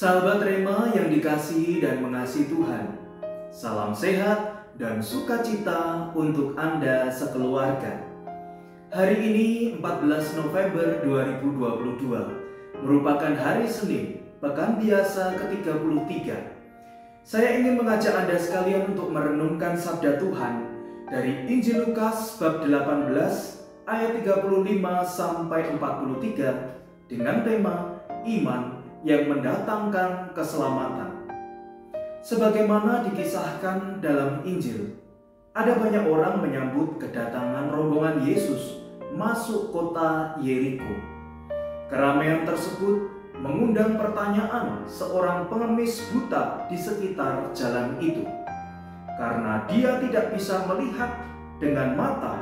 Sahabat Rema yang dikasihi dan mengasihi Tuhan, salam sehat dan sukacita untuk Anda sekeluarga. Hari ini 14 November 2022 merupakan hari Senin, pekan biasa ke-33. Saya ingin mengajak Anda sekalian untuk merenungkan sabda Tuhan dari Injil Lukas bab 18 ayat 35 sampai 43 dengan tema iman yang mendatangkan keselamatan. Sebagaimana dikisahkan dalam Injil, ada banyak orang menyambut kedatangan rombongan Yesus masuk kota Yeriko. Keramaian tersebut mengundang pertanyaan seorang pengemis buta di sekitar jalan itu. Karena dia tidak bisa melihat dengan mata,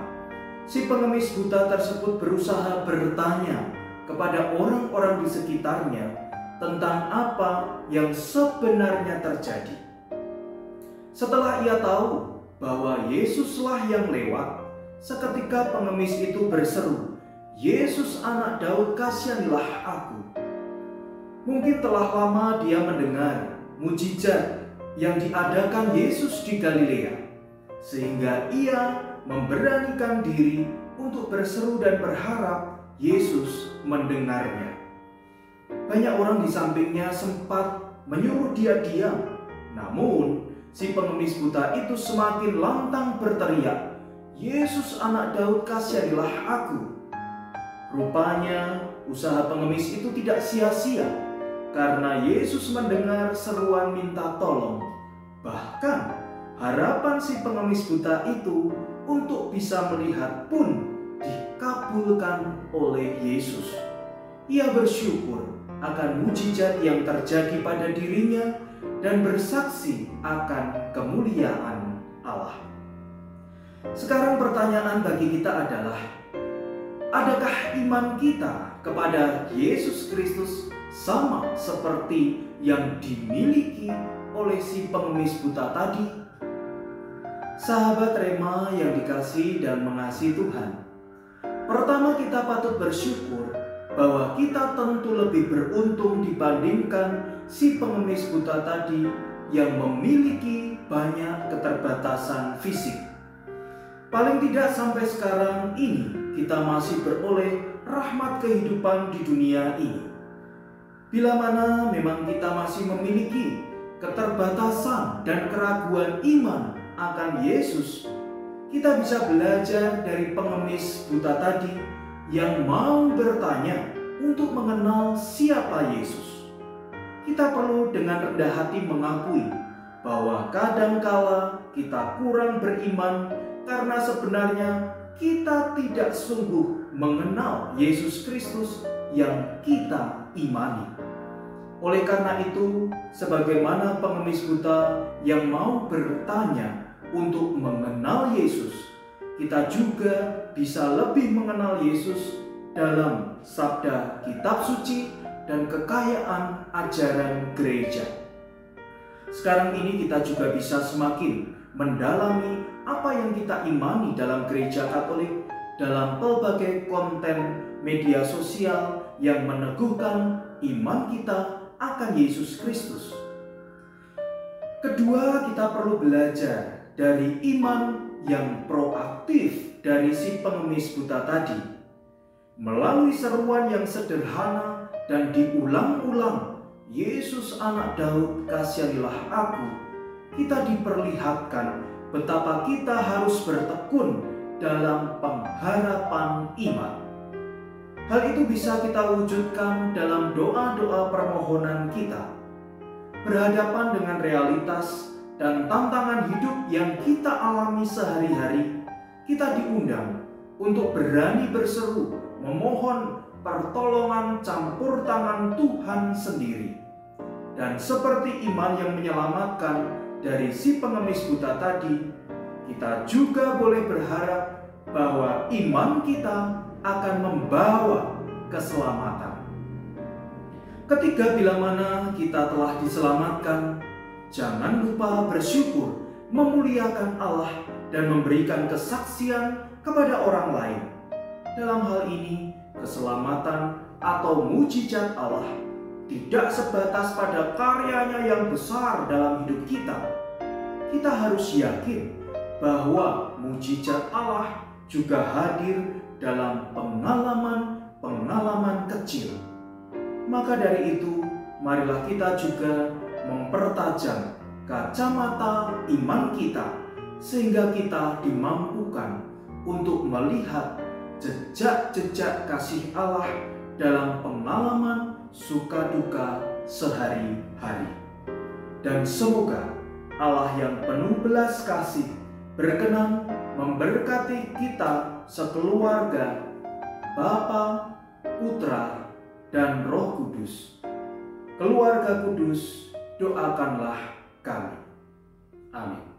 si pengemis buta tersebut berusaha bertanya kepada orang-orang di sekitarnya tentang apa yang sebenarnya terjadi. Setelah ia tahu bahwa Yesuslah yang lewat, seketika pengemis itu berseru, "Yesus anak Daud, kasihanilah aku." Mungkin telah lama dia mendengar mujizat yang diadakan Yesus di Galilea, sehingga ia memberanikan diri untuk berseru dan berharap Yesus mendengarnya. Banyak orang di sampingnya sempat menyuruh dia diam. Namun, si pengemis buta itu semakin lantang berteriak, "Yesus anak Daud, kasihanilah aku." Rupanya, usaha pengemis itu tidak sia-sia, karena Yesus mendengar seruan minta tolong. Bahkan, harapan si pengemis buta itu untuk bisa melihat pun dikabulkan oleh Yesus. Ia bersyukur akan mujizat yang terjadi pada dirinya dan bersaksi akan kemuliaan Allah. Sekarang pertanyaan bagi kita adalah, adakah iman kita kepada Yesus Kristus sama seperti yang dimiliki oleh si pengemis buta tadi? Sahabat Rema yang dikasihi dan mengasihi Tuhan, pertama kita patut bersyukur bahwa kita tentu lebih beruntung dibandingkan si pengemis buta tadi yang memiliki banyak keterbatasan fisik. Paling tidak sampai sekarang ini kita masih beroleh rahmat kehidupan di dunia ini. Bila mana memang kita masih memiliki keterbatasan dan keraguan iman akan Yesus, kita bisa belajar dari pengemis buta tadi yang mau bertanya untuk mengenal siapa Yesus. Kita perlu dengan rendah hati mengakui bahwa kadangkala kita kurang beriman karena sebenarnya kita tidak sungguh mengenal Yesus Kristus yang kita imani. Oleh karena itu, sebagaimana pengemis buta yang mau bertanya untuk mengenal Yesus, kita juga bisa lebih mengenal Yesus dalam sabda kitab suci dan kekayaan ajaran gereja. Sekarang ini kita juga bisa semakin mendalami apa yang kita imani dalam gereja Katolik dalam pelbagai konten media sosial yang meneguhkan iman kita akan Yesus Kristus. Kedua, kita perlu belajar dari iman yang proaktif dari si pengemis buta tadi. Melalui seruan yang sederhana dan diulang-ulang, "Yesus anak Daud, kasihanilah aku," kita diperlihatkan betapa kita harus bertekun dalam pengharapan iman. Hal itu bisa kita wujudkan dalam doa-doa permohonan kita. Berhadapan dengan realitas dan tantangan hidup yang kita alami sehari-hari, kita diundang untuk berani berseru, memohon pertolongan campur tangan Tuhan sendiri. Dan seperti iman yang menyelamatkan dari si pengemis buta tadi, kita juga boleh berharap bahwa iman kita akan membawa keselamatan. Ketiga, bila mana kita telah diselamatkan, jangan lupa bersyukur, memuliakan Allah, dan memberikan kesaksian kepada orang lain. Dalam hal ini, keselamatan atau mujizat Allah tidak sebatas pada karyanya yang besar dalam hidup kita. Kita harus yakin bahwa mujizat Allah juga hadir dalam pengalaman-pengalaman kecil. Maka dari itu, marilah kita juga mempertajam kacamata iman kita, sehingga kita dimampukan untuk melihat jejak-jejak kasih Allah dalam pengalaman suka duka sehari-hari. Dan semoga Allah yang penuh belas kasih berkenan memberkati kita sekeluarga, Bapa, Putra, dan Roh Kudus. Keluarga kudus, doakanlah kami. Amin.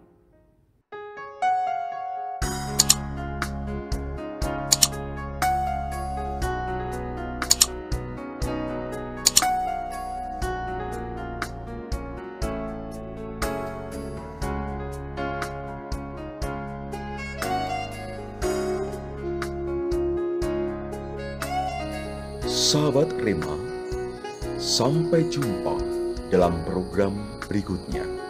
Sahabat Rema, sampai jumpa dalam program berikutnya.